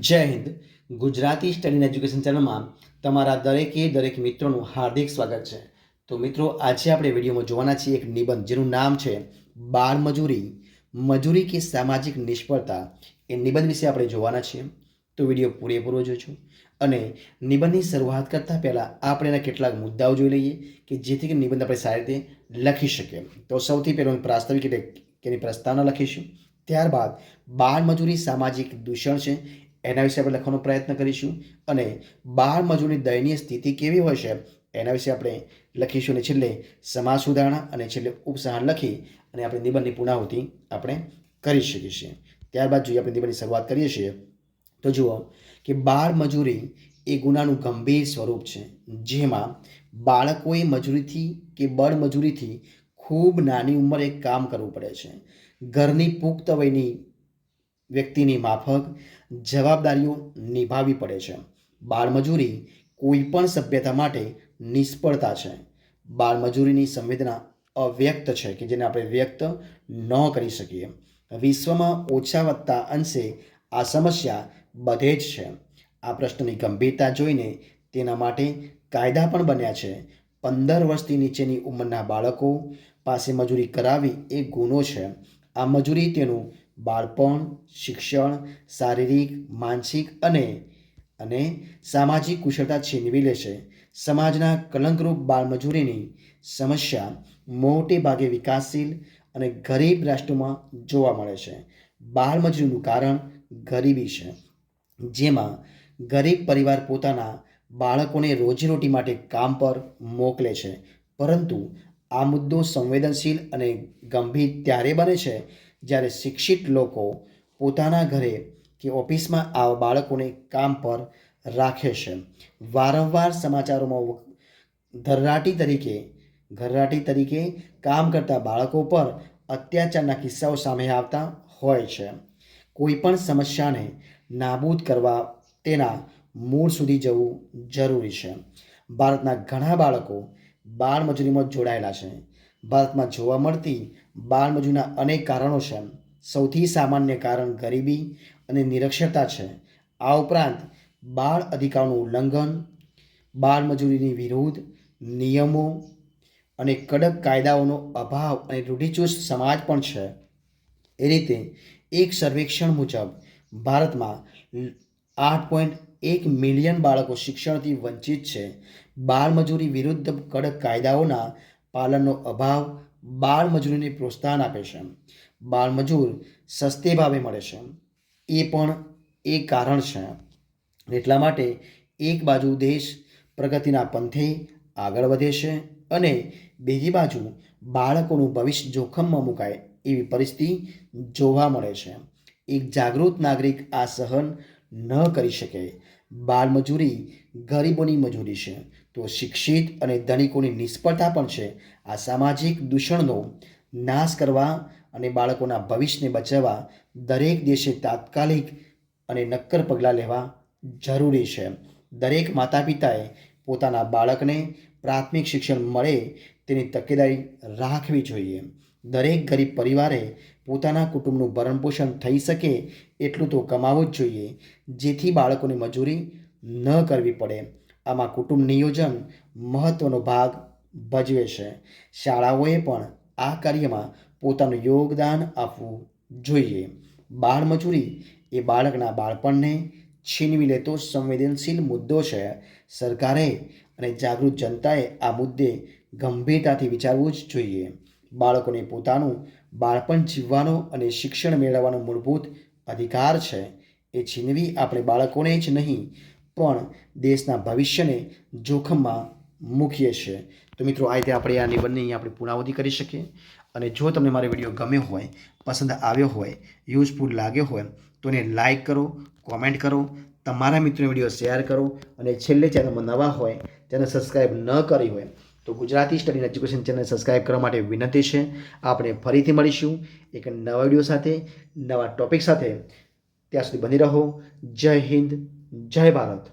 જય Hind. Gujarati study education ચેનલમાં તમારા દરેક મિત્રોનું હાર્દિક સ્વાગત છે. તો મિત્રો, આજે આપણે વિડીયોમાં જોવાના છીએ એક નિબંધ જેનું નામ છે બાળ મજૂરી કે સામાજિક નિષ્ફળતા. એ નિબંધ વિશે આપણે જોવાના છીએ. તો વિડીયો પૂરેપૂરો જોજો. અને નિબંધની શરૂઆત કરતાં પહેલાં આપણે એના કેટલાક મુદ્દાઓ જોઈ લઈએ કે જેથી કે નિબંધ આપણે સારી રીતે લખી શકીએ. તો સૌથી પહેલાં પ્રાસ્તાવિક એટલે કે એની પ્રસ્તાવના લખીશું. ત્યારબાદ બાળ મજૂરી સામાજિક દૂષણ છે એના વિશે આપણે લખવાનો પ્રયત્ન કરીશું. અને બાળ મજૂરી દયનીય સ્થિતિ કેવી હોય છે એના વિશે આપણે લખીશું. અને છેલ્લે સમાજ સુધારણા અને છેલ્લે ઉપસંહાર લખી અને આપણે નિબંધની પૂર્ણાહુતિ આપણે કરી શકીએ છીએ. ત્યારબાદ જોઈએ આપણે નિબંધની શરૂઆત કરીએ છીએ. તો જુઓ કે બાળ મજૂરી એ ગુનાનું ગંભીર સ્વરૂપ છે જેમાં બાળકોએ મજૂરીથી કે બળમજૂરીથી ખૂબ નાની ઉંમરે કામ કરવું પડે છે. ઘરની પુખ્ત વયની વ્યક્તિની માફક જવાબદારીઓ નિભાવવી પડે છે. બાળમજૂરી કોઈ પણ સભ્યતા માટે નિષ્ફળતા છે. બાળમજૂરીની સંવેદના અવ્યક્ત છે કે જેને આપણે વ્યક્ત ન કરી શકીએ. વિશ્વમાં ઓછા વત્તા અંશે આ સમસ્યા બધે જ છે. આ પ્રશ્નની ગંભીરતા જોઈને તેના માટે કાયદા પણ બન્યા છે. 15 વર્ષથી નીચેની ઉંમરના બાળકો પાસે મજૂરી કરાવવી એ ગુનો છે. આ મજૂરી તેનું બાળપણ, શિક્ષણ, શારીરિક, માનસિક અને સામાજિક કુશળતા છીનવી લેશે. સમાજના કલંકરૂપ બાળમજૂરીની સમસ્યા મોટે ભાગે વિકાસશીલ અને ગરીબ રાષ્ટ્રોમાં જોવા મળે છે. બાળમજૂરીનું કારણ ગરીબી છે, જેમાં ગરીબ પરિવાર પોતાના બાળકોને રોજીરોટી માટે કામ પર મોકલે છે. પરંતુ આ મુદ્દો સંવેદનશીલ અને ગંભીર ત્યારે બને છે જ્યારે શિક્ષિત લોકો પોતાના ઘરે કે ઓફિસમાં આવા બાળકોને કામ પર રાખે છે. વારંવાર સમાચારોમાં ઘરરાટી તરીકે કામ કરતા બાળકો પર અત્યાચારના કિસ્સાઓ સામે આવતા હોય છે. કોઈપણ સમસ્યાને નાબૂદ કરવા તેના મૂળ સુધી જવું જરૂરી છે. ભારતના ઘણા બાળકો બાળમજૂરીમાં જોડાયેલા છે. ભારતમાં જોવા મળતી બાળમજૂરીના અનેક કારણો છે. સૌથી સામાન્ય કારણ ગરીબી અને નિરક્ષરતા છે. આ ઉપરાંત બાળ અધિકારોનું ઉલ્લંઘન, બાળમજૂરીની વિરુદ્ધ નિયમો અને કડક કાયદાઓનો અભાવ અને રૂઢિચુસ્ત સમાજ પણ છે. એ રીતે એક સર્વેક્ષણ મુજબ ભારતમાં 8.1 મિલિયન બાળકો શિક્ષણથી વંચિત છે. બાળમજૂરી વિરુદ્ધ કડક કાયદાઓના પાલનનો અભાવ બાળમજૂરીને પ્રોત્સાહન આપે છે. બાળમજૂર સસ્તે ભાવે મળે છે એ પણ એક કારણ છે. એટલા માટે એક બાજુ દેશ પ્રગતિના પંથે આગળ વધે છે અને બીજી બાજુ બાળકોનું ભવિષ્ય જોખમમાં મુકાય એવી પરિસ્થિતિ જોવા મળે છે. એક જાગૃત નાગરિક આ સહન ન કરી શકે. બાળમજૂરી ગરીબોની મજૂરી છે તો શિક્ષિત અને ધનિકોની નિષ્ફળતા પણ છે. આ સામાજિક દૂષણનો નાશ કરવા અને બાળકોના ભવિષ્યને બચાવવા દરેક દેશે તાત્કાલિક અને નક્કર પગલાં લેવા જરૂરી છે. દરેક માતા પિતાએ પોતાના બાળકને પ્રાથમિક શિક્ષણ મળે તેની તકેદારી રાખવી જોઈએ. દરેક ગરીબ પરિવારે પોતાના કુટુંબનું ભરણપોષણ થઈ શકે એટલું તો કમાવું જ જોઈએ જેથી બાળકોને મજૂરી ન કરવી પડે. આમાં કુટુંબ નિયોજન મહત્ત્વનો ભાગ ભજવે છે. શાળાઓએ પણ આ કાર્યમાં પોતાનું યોગદાન આપવું જોઈએ. બાળમજૂરી એ બાળકના બાળપણને છીનવી લેતો સંવેદનશીલ મુદ્દો છે. સરકારે અને જાગૃત જનતાએ આ મુદ્દે ગંભીરતાથી વિચારવું જ જોઈએ. બાળકોને પોતાનું બાળપણ જીવવાનો અને શિક્ષણ મેળવવાનો મૂળભૂત અધિકાર છે. એ છીનવી આપણે બાળકોને જ નહીં પણ દેશના ભવિષ્યને જોખમમાં મૂકીએ છીએ. તો મિત્રો, આ રીતે આપણે આ નિબંધની આપણે પૂર્ણાહુતિ કરી શકીએ. અને જો તમને મારો વિડીયો ગમ્યો હોય, પસંદ આવ્યો હોય, યુઝફુલ લાગ્યો હોય તો એને લાઇક કરો, કોમેન્ટ કરો, તમારા મિત્રોને વિડીયો શેર કરો અને છેલ્લે ચેનલમાં નવા હોય, ચેનલ સબસ્ક્રાઈબ ન કરી હોય તો Gujarati study education channel subscribe કરવા માટે વિનંતી છે. આપણે ફરીથી મળીશું એક નવા વિડીયો સાથે, નવા ટોપિક સાથે. ત્યાં સુધી બની રહો. જય હિન્દ, જય ભારત.